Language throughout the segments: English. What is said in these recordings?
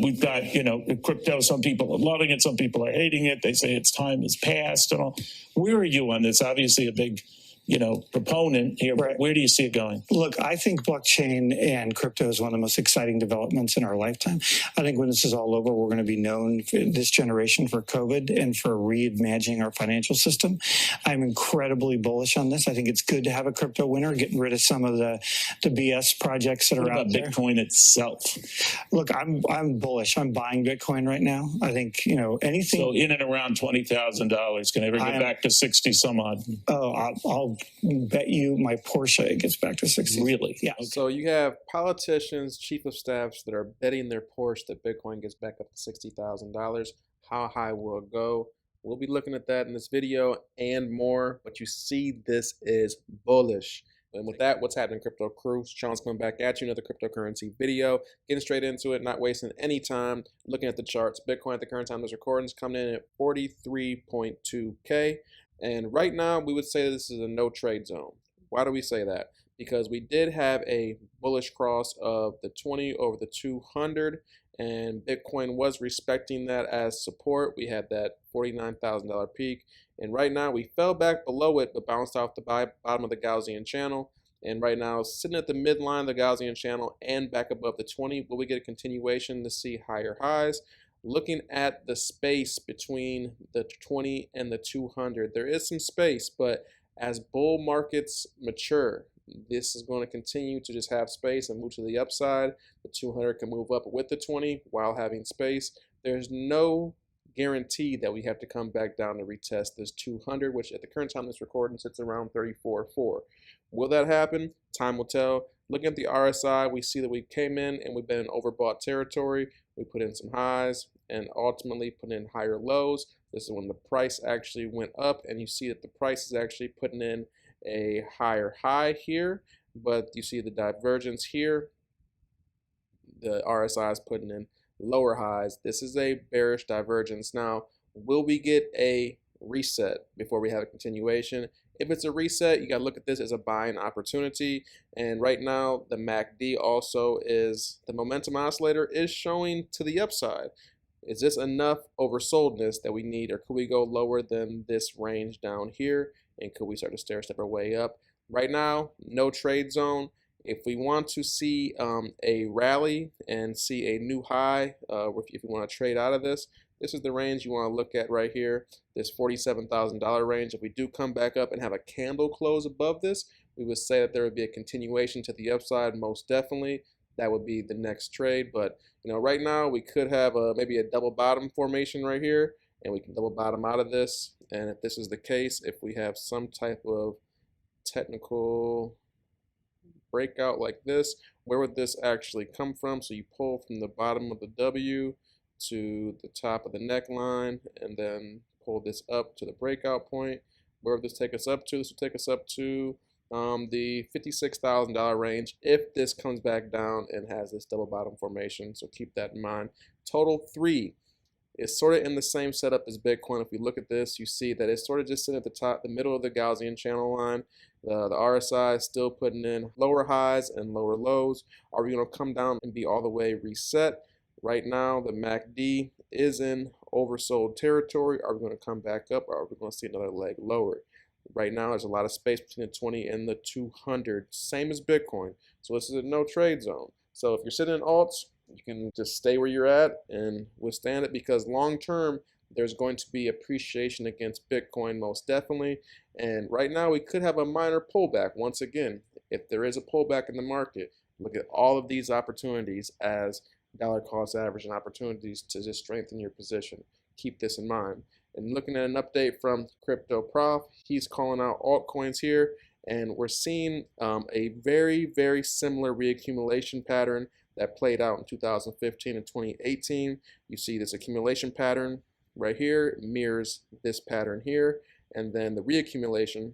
We've got, crypto. Some people are loving it. Some people are hating it. They say its time has passed and all. Where are you on this? Obviously a big, proponent here. Right. Where do you see it going? Look, I think blockchain and crypto is one of the most exciting developments in our lifetime. I think when this is all over, we're going to be known for this generation for COVID and for reimagining our financial system. I'm incredibly bullish on this. I think it's good to have a crypto winner, getting rid of some of the BS projects that are out there. Bitcoin itself? Look, I'm bullish. I'm buying Bitcoin right now. I think, anything. So in and around $20,000, can it ever get back to 60 some odd? Oh, I'll bet you my Porsche gets back to 60. Really? Yeah. Okay. So you have politicians, chief of staffs that are betting their Porsche that Bitcoin gets back up to $60,000. How high will it go? We'll be looking at that in this video and more. But you see, this is bullish. And with that, what's happening, crypto crew? Sean's coming back at you, another cryptocurrency video. Getting straight into it, not wasting any time. Looking at the charts, Bitcoin at the current time of this recording is coming in at 43.2K. And right now, we would say this is a no trade zone. Why do we say that? Because we did have a bullish cross of the 20 over the 200, and Bitcoin was respecting that as support. We had that $49,000 peak. And right now we fell back below it, but bounced off the bottom of the Gaussian channel. And right now sitting at the midline of the Gaussian channel and back above the 20. Will we get a continuation to see higher highs? Looking at the space between the 20 and the 200, there is some space, but as bull markets mature, this is going to continue to just have space and move to the upside. The 200 can move up with the 20 while having space. There's no guarantee that we have to come back down to retest this 200, which at the current time of this recording sits around 34.4. Will that happen? Time will tell. Looking at the RSI, we see that we came in and we've been in overbought territory. We put in some highs and ultimately put in higher lows. This is when the price actually went up, and you see that the price is actually putting in a higher high here, but you see the divergence here. The RSI is putting in lower highs. This is a bearish divergence. Now, will we get a reset before we have a continuation? If it's a reset, you got to look at this as a buying opportunity. And right now, the MACD also is, the momentum oscillator is showing to the upside. Is this enough oversoldness that we need, or could we go lower than this range down here? And could we start to stair step our way up? Right now, no trade zone. If we want to see a rally and see a new high, if you want to trade out of this, this is the range you want to look at right here, this $47,000 range. If we do come back up and have a candle close above this, we would say that there would be a continuation to the upside, most definitely. That would be the next trade. But right now we could have maybe a double bottom formation right here, and we can double bottom out of this. And if this is the case, if we have some type of technical breakout like this, where would this actually come from? So you pull from the bottom of the W to the top of the neckline, and then pull this up to the breakout point. Where would this take us up to? This will take us up to the $56,000 range if this comes back down and has this double bottom formation. So keep that in mind. Total 3 is sort of in the same setup as Bitcoin. If we look at this, you see that it's sort of just sitting at the top, the middle of the Gaussian channel line. The RSI is still putting in lower highs and lower lows. Are we going to come down and be all the way reset? Right now, the MACD is in oversold territory. Are we going to come back up, or are we going to see another leg lower? Right now, there's a lot of space between the 20 and the 200, same as Bitcoin. So this is a no trade zone. So if you're sitting in alts, you can just stay where you're at and withstand it, because long term, there's going to be appreciation against Bitcoin, most definitely. And right now, we could have a minor pullback. Once again, if there is a pullback in the market, look at all of these opportunities as dollar cost average and opportunities to just strengthen your position. Keep this in mind. And looking at an update from Crypto Prof, he's calling out altcoins here, and we're seeing a very, very similar reaccumulation pattern that played out in 2015 and 2018. You see this accumulation pattern right here mirrors this pattern here, and then the reaccumulation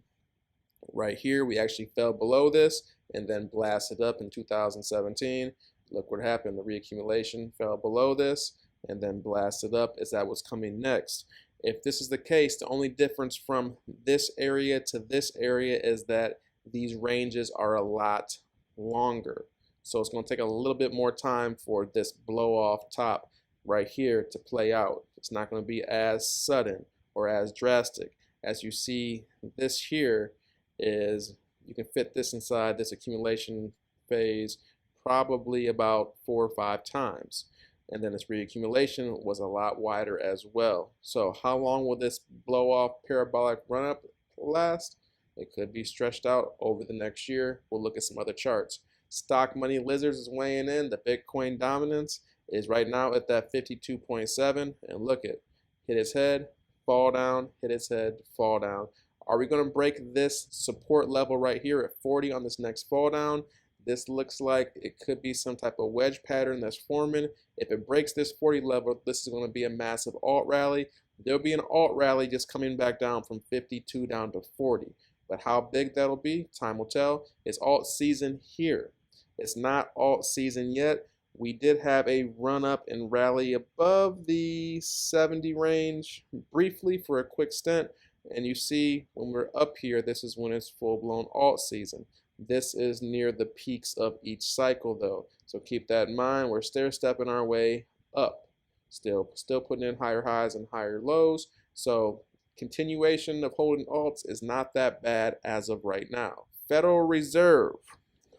right here, we actually fell below this and then blasted up in 2017. Look what happened. The reaccumulation fell below this and then blasted up as that was coming next. If this is the case, the only difference from this area to this area is that these ranges are a lot longer. So it's going to take a little bit more time for this blow off top right here to play out. It's not going to be as sudden or as drastic. As you see, this here is, you can fit this inside this accumulation phase probably about 4 or 5 times. And then its reaccumulation was a lot wider as well. So how long will this blow off parabolic run up last? It could be stretched out over the next year. We'll look at some other charts. Stock Money Lizards is weighing in. The Bitcoin dominance is right now at that 52.7. And look at, hit its head, fall down, hit its head, fall down. Are we going to break this support level right here at 40 on this next fall down? This looks like it could be some type of wedge pattern that's forming. If it breaks this 40 level, this is going to be a massive alt rally. There'll be an alt rally just coming back down from 52 down to 40. But how big that'll be, time will tell. It's alt season here. It's not alt season yet. We did have a run up and rally above the 70 range briefly for a quick stint. And you see when we're up here, this is when it's full-blown alt season. This is near the peaks of each cycle though. So keep that in mind. We're stair-stepping our way up. Still putting in higher highs and higher lows. So continuation of holding alts is not that bad as of right now. Federal Reserve,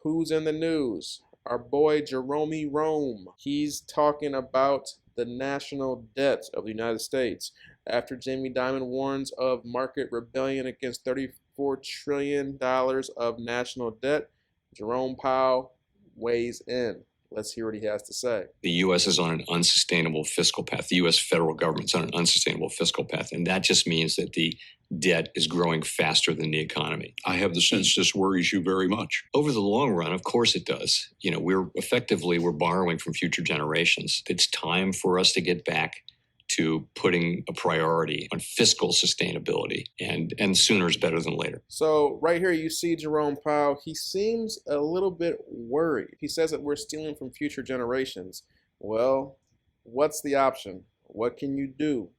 who's in the news? Our boy Jerome. He's talking about the national debt of the United States. After Jamie Dimon warns of market rebellion against $34 trillion of national debt, Jerome Powell weighs in. Let's hear what he has to say. The U.S. is on an unsustainable fiscal path. The U.S. federal government's on an unsustainable fiscal path. And that just means that the debt is growing faster than the economy. I have the sense this worries you very much. Over the long run, of course it does. You know, we're borrowing from future generations. It's time for us to get back to putting a priority on fiscal sustainability, and sooner is better than later. So right here you see Jerome Powell. He seems a little bit worried. He says that we're stealing from future generations. Well, what's the option? What can you do?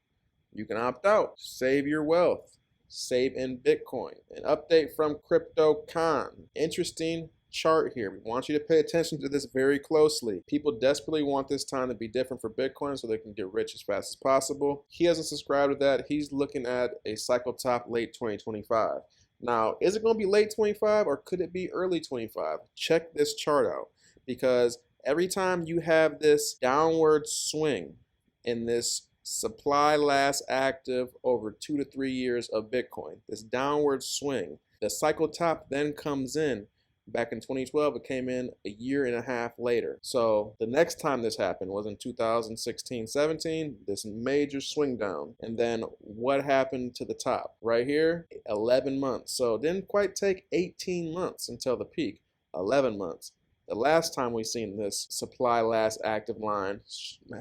You can opt out, save your wealth, save in Bitcoin. An update from CryptoCon. Interesting chart here. We want you to pay attention to this very closely. People desperately want this time to be different for Bitcoin so they can get rich as fast as possible. He hasn't subscribed to that. He's looking at a cycle top late 2025. Now, is it going to be late 25 or could it be early 25? Check this chart out, because every time you have this downward swing in this supply last active over 2 to 3 years of Bitcoin, this downward swing, the cycle top then comes in. Back in 2012, it came in a year and a half later. So the next time this happened was in 2016-17, this major swing down. And then what happened to the top? Right here, 11 months. So it didn't quite take 18 months until the peak, 11 months. The last time we seen this supply last active line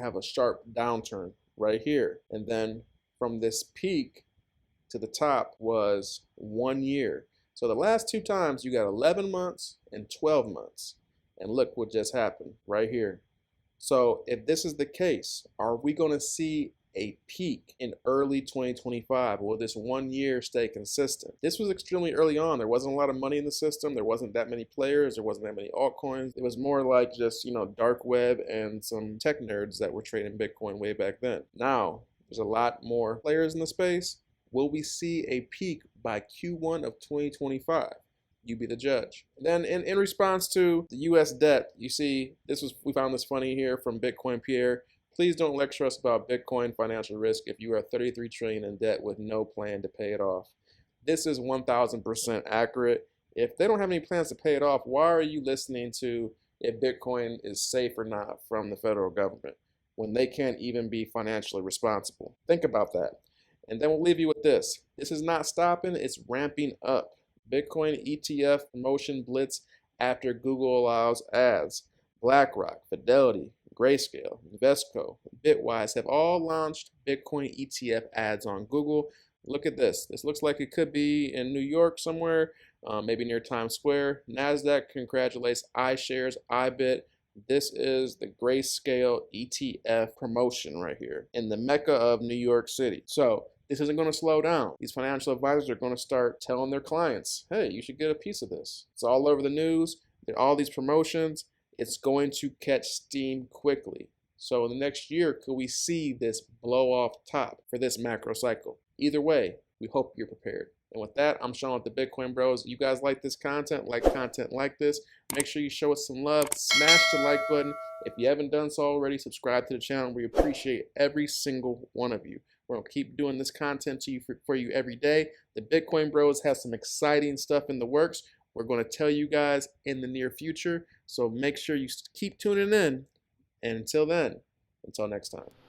have a sharp downturn right here. And then from this peak to the top was 1 year. So the last 2 times you got 11 months and 12 months. And look what just happened right here. So if this is the case, are we going to see a peak in early 2025? Will this 1 year stay consistent? This was extremely early on. There wasn't a lot of money in the system. There wasn't that many players. There wasn't that many altcoins. It was more like just, dark web and some tech nerds that were trading Bitcoin way back then. Now, there's a lot more players in the space. Will we see a peak by Q1 of 2025? You be the judge. And then in response to the US debt, you see, we found this funny here from Bitcoin Pierre. Please don't lecture us about Bitcoin financial risk if you are 33 trillion in debt with no plan to pay it off. This is 1000% accurate. If they don't have any plans to pay it off, why are you listening to if Bitcoin is safe or not from the federal government when they can't even be financially responsible? Think about that. And then we'll leave you with this. This is not stopping, it's ramping up. Bitcoin ETF promotion blitz after Google allows ads. BlackRock, Fidelity, Grayscale, Invesco, Bitwise have all launched Bitcoin ETF ads on Google. Look at this. This looks like it could be in New York somewhere, maybe near Times Square. NASDAQ congratulates iShares, iBit. This is the Grayscale ETF promotion right here in the Mecca of New York City. So this isn't going to slow down. These financial advisors are going to start telling their clients, hey, you should get a piece of this. It's all over the news. There are all these promotions. it's going to catch steam quickly. So in the next year, could we see this blow off top for this macro cycle? Either way, we hope you're prepared. And with that, I'm Sean with the Bitcoin Bros. You guys like this content, like content like this, make sure you show us some love, smash the like button. If you haven't done so already, subscribe to the channel. We appreciate every single one of you. We're going to keep doing this content to you for you every day. The Bitcoin Bros has some exciting stuff in the works. We're going to tell you guys in the near future. So make sure you keep tuning in. And until then, until next time.